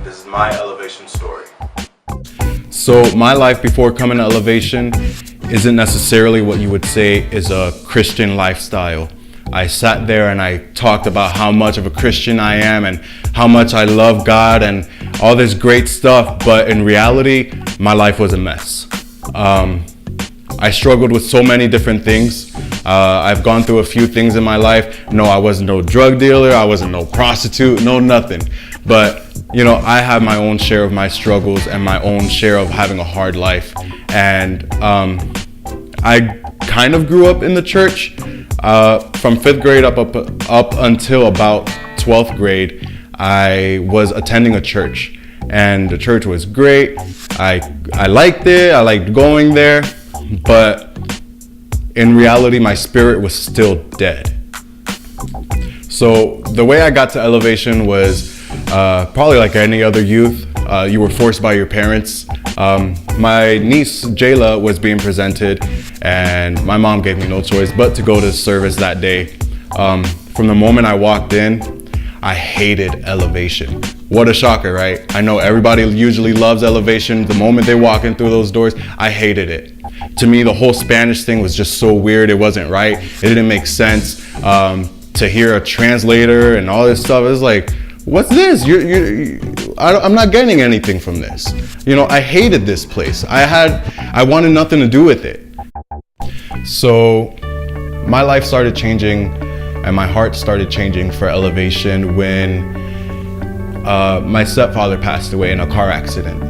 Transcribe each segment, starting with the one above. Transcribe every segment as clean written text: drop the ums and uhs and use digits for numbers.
This is my elevation story. So my life before coming to Elevation isn't necessarily what you would say is a Christian lifestyle. I sat there and I talked about how much of a Christian I am and how much I love God and all this great stuff, but in reality, my life was a mess. I struggled with so many different things. I've gone through a few things in my life. No, I wasn't no drug dealer, I wasn't no prostitute, no nothing. But you know, I have my own share of my struggles and my own share of having a hard life. And I kind of grew up in the church. From 5th grade up until about 12th grade, I was attending a church, and the church was great. I liked it, I liked going there, but in reality, my spirit was still dead. So the way I got to Elevation was probably like any other youth. You were forced by your parents. My niece, Jayla, was being presented, and my mom gave me no choice but to go to service that day. From the moment I walked in, I hated Elevation. What a shocker, right? I know everybody usually loves Elevation. The moment they walk in through those doors, I hated it. To me, the whole Spanish thing was just so weird. It wasn't right. It didn't make sense. To hear a translator and all this stuff, it was like, what's this? I'm not getting anything from this. You know, I hated this place. I wanted nothing to do with it. So my life started changing and my heart started changing for Elevation when my stepfather passed away in a car accident.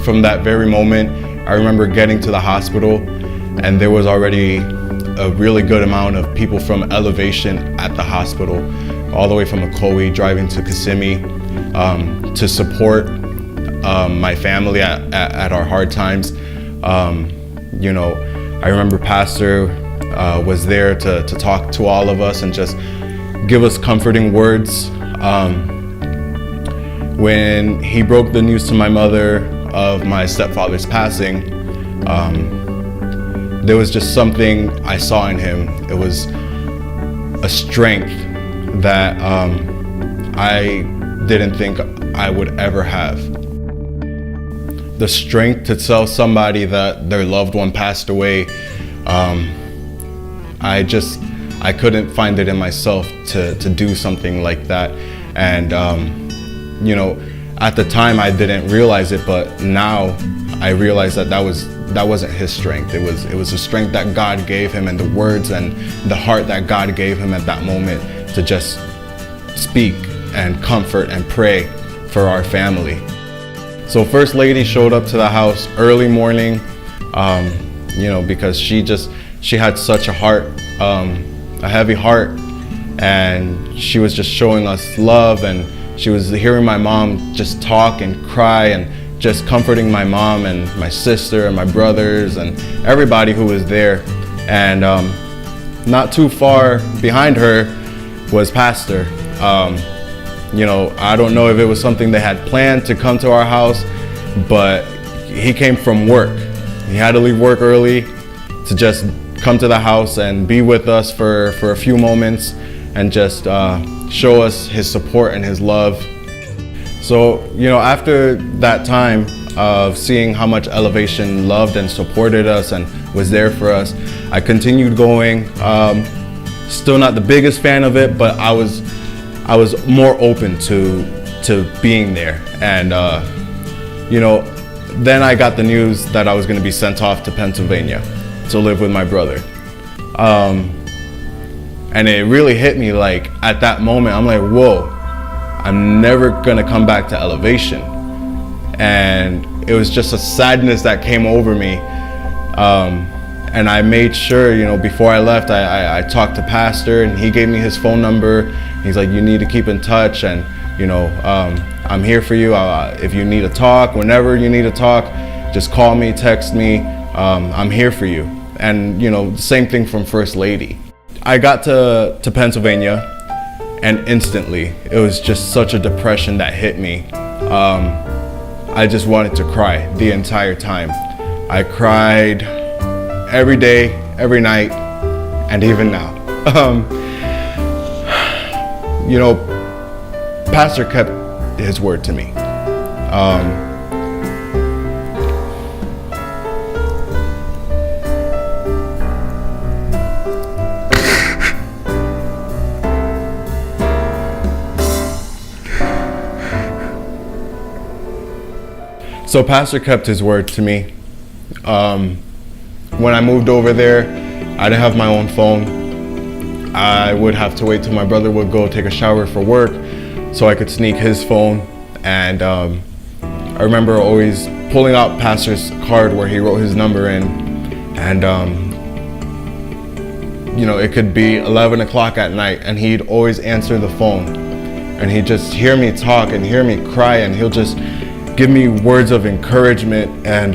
From that very moment, I remember getting to the hospital, and there was already a really good amount of people from Elevation at the hospital, all the way from Ocoee, driving to Kissimmee to support my family at our hard times. You know, I remember Pastor was there to talk to all of us and just give us comforting words. When he broke the news to my mother of my stepfather's passing, there was just something I saw in him. It was a strength that I didn't think I would ever have. The strength to tell somebody that their loved one passed away, I couldn't find it in myself to do something like that. And you know, at the time I didn't realize it, but now I realize that wasn't his strength. It was the strength that God gave him, and the words and the heart that God gave him at that moment to just speak and comfort and pray for our family. So First Lady showed up to the house early morning, you know, because she had such a heart, a heavy heart, and she was just showing us love, and she was hearing my mom just talk and cry and just comforting my mom and my sister and my brothers and everybody who was there. And not too far behind her was Pastor. You know, I don't know if it was something they had planned to come to our house, but he came from work. He had to leave work early to just come to the house and be with us for a few moments and just show us his support and his love. So, you know, after that time of seeing how much Elevation loved and supported us and was there for us, I continued going. Still not the biggest fan of it, but I was more open to being there. And you know, then I got the news that I was going to be sent off to Pennsylvania to live with my brother. And it really hit me, like, at that moment, I'm like, whoa, I'm never gonna come back to Elevation. And it was just a sadness that came over me. And I made sure, you know, before I left, I talked to Pastor, and he gave me his phone number. He's like, you need to keep in touch, and, you know, I'm here for you. If you need to talk, whenever you need to talk, just call me, text me. I'm here for you. And, you know, same thing from First Lady. I got to Pennsylvania, and instantly it was just such a depression that hit me. I just wanted to cry the entire time. I cried every day, every night, and even now. You know, Pastor kept his word to me. So Pastor kept his word to me. When I moved over there, I didn't have my own phone. I would have to wait till my brother would go take a shower for work so I could sneak his phone. And I remember always pulling out Pastor's card where he wrote his number in. And it could be 11 o'clock at night and he'd always answer the phone. And he'd just hear me talk and hear me cry, and he'll just give me words of encouragement. And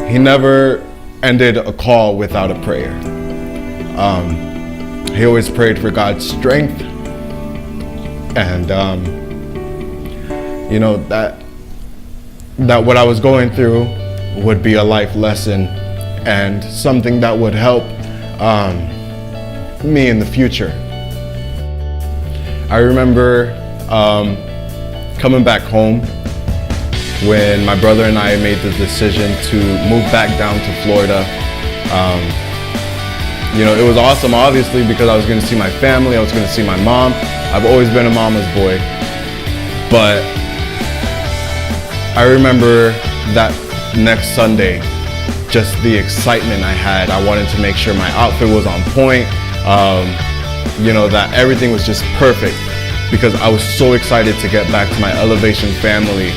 he never ended a call without a prayer. He always prayed for God's strength, and that what I was going through would be a life lesson and something that would help me in the future. I remember coming back home when my brother and I made the decision to move back down to Florida. It was awesome, obviously, because I was going to see my family, I was going to see my mom. I've always been a mama's boy. But I remember that next Sunday, just the excitement I had. I wanted to make sure my outfit was on point, that everything was just perfect, because I was so excited to get back to my Elevation family,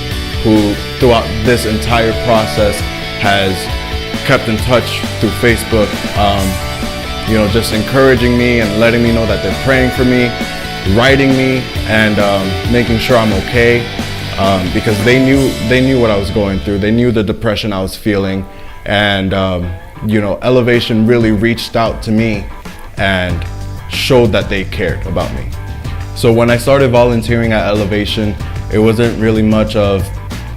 who throughout this entire process has kept in touch through Facebook, just encouraging me and letting me know that they're praying for me, writing me, and making sure I'm okay, because they knew what I was going through. They knew the depression I was feeling, and Elevation really reached out to me and showed that they cared about me. So when I started volunteering at Elevation, it wasn't really much of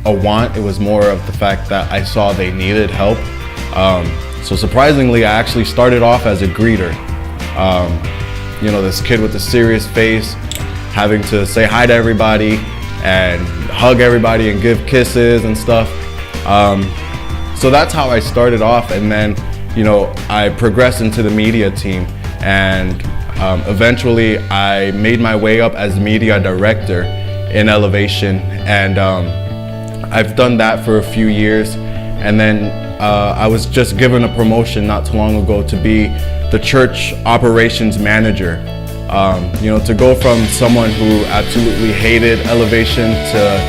a want, it was more of the fact that I saw they needed help. So surprisingly, I actually started off as a greeter. This kid with a serious face, having to say hi to everybody and hug everybody and give kisses and stuff. So that's how I started off, and then I progressed into the media team, and eventually I made my way up as media director in Elevation, and I've done that for a few years, and then I was just given a promotion not too long ago to be the church operations manager. To go from someone who absolutely hated Elevation to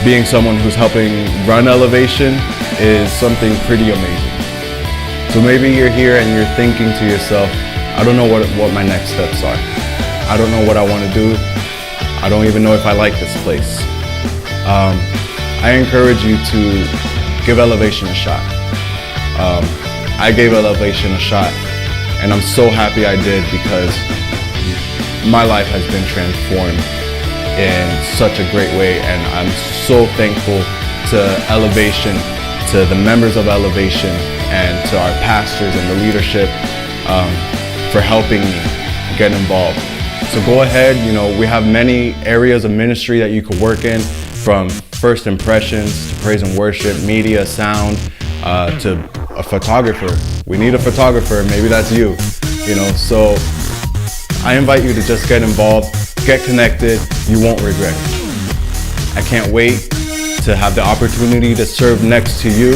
being someone who's helping run Elevation is something pretty amazing. So maybe you're here and you're thinking to yourself, I don't know what my next steps are. I don't know what I want to do. I don't even know if I like this place. I encourage you to give Elevation a shot. I gave Elevation a shot, and I'm so happy I did, because my life has been transformed in such a great way, and I'm so thankful to Elevation, to the members of Elevation, and to our pastors and the leadership for helping me get involved. So go ahead, we have many areas of ministry that you could work in, from first impressions to praise and worship, media, sound, to a photographer. We need a photographer, maybe that's you, so I invite you to just get involved, get connected, you won't regret it. I can't wait to have the opportunity to serve next to you.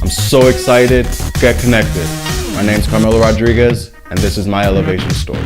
I'm so excited, get connected. My name's Carmelo Rodriguez, and this is my Elevation story.